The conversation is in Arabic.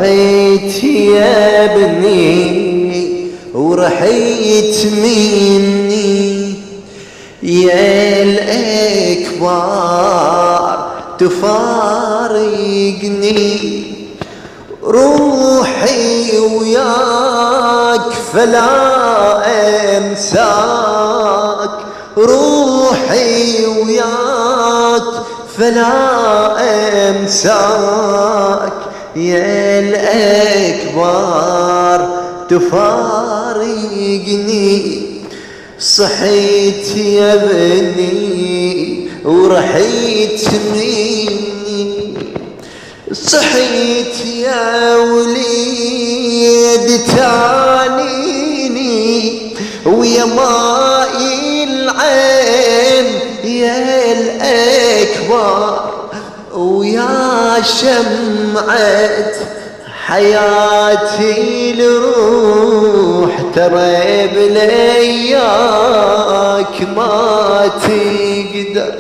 رحيت يا ابني ورحيت مني يا الأكبر تفارقني روحي وياك فلا أنساك روحي وياك فلا أنساك يا الأكبر تفارقني صحيت يا بني ورحيت مني صحيت يا وليد تعنيني ويا ماء العين يا الأكبر ويا شمعة حياتي الروح ترى بلياك ما تقدر